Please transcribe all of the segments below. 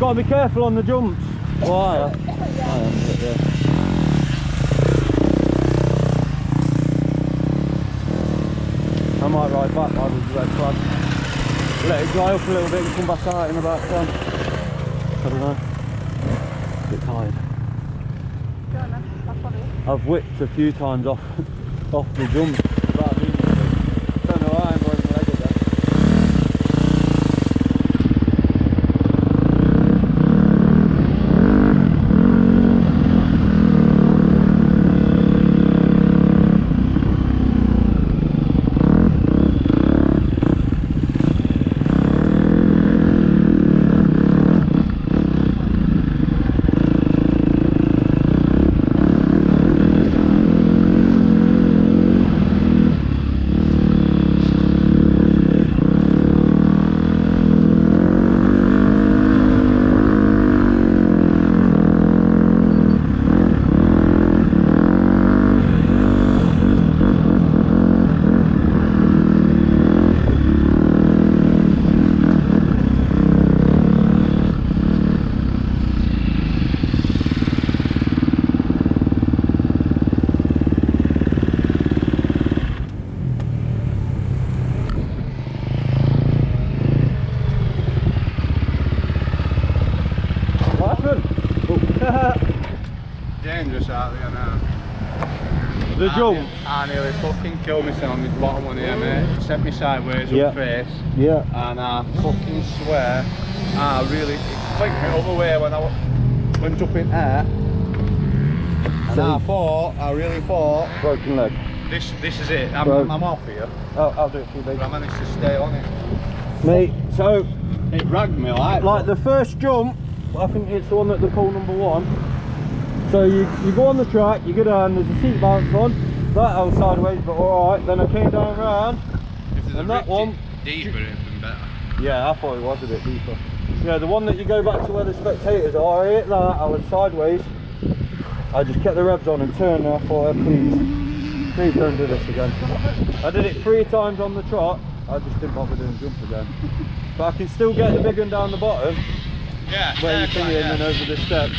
got to be careful on the jumps. Oh, I am. Yeah. I might ride back while there's a red flag. Let it dry up a little bit and come back out in about 10. I don't know. A bit tired. I've whipped a few times off the jump. Don't know why I'm going my leg again. Dangerous out there now. The jump? I nearly fucking killed myself on this bottom one here, mate. Set me sideways Yeah. up face. Yeah. And I fucking swear, I really flicked me other way when I went up in air. And I really thought. Broken leg. This is it. I'm off here. I'll do it for you, babe. But I managed to stay on it. Mate, so it ragged me like the first jump, I think it's the one that they call number 1. So you go on the track, you go down, there's a seat bounce on, that I was sideways but alright, then I came down round, and that one... deeper it'd been better. Yeah, I thought it was a bit deeper. Yeah, the one that you go back to where the spectators are, I hit that, I was sideways, I just kept the revs on and turned, and I thought, please don't do this again. I did it 3 times on the trot, I just didn't bother doing jump again. But I can still get the big one down the bottom, where you can in and over the step.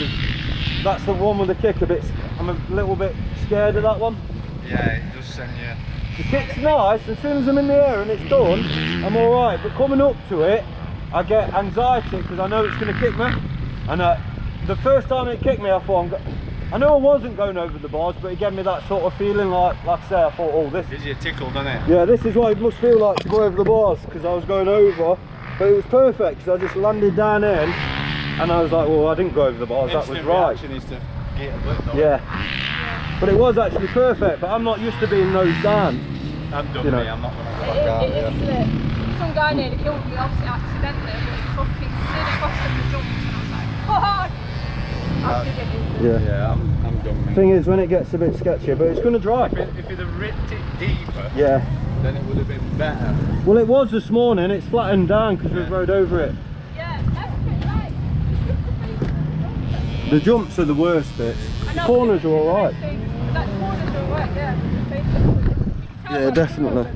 That's the one with the kick a bit. I'm a little bit scared of that one. Yeah, it does send you. The kick's nice. As soon as I'm in the air and it's done, I'm all right. But coming up to it, I get anxiety because I know it's going to kick me. And the first time it kicked me, I thought, I know I wasn't going over the bars, but it gave me that sort of feeling like I say, I thought, oh, this. Gives you a tickle, doesn't it? Yeah, this is what it must feel like to go over the bars because I was going over, but it was perfect because I just landed down in. And I was like, well, I didn't go over the bars, that was right. Is to get a bit, though. Yeah. But it was actually perfect, but I'm not used to being nose down. I'm done, you know. mate, I'm not going to go back out here. Some guy nearly killed me, obviously accidentally, but he fucking slid across the jump, and I was like, fuck! Yeah, I'm done, mate. Thing is, when it gets a bit sketchy, but it's going to dry. If it had ripped it deeper, yeah, then it would have been better. Well, it was this morning, it's flattened down because we've rode over it. Yeah, that's a bit right. The jumps are the worst bits. The corners are alright. That corners are alright, yeah. Yeah, definitely.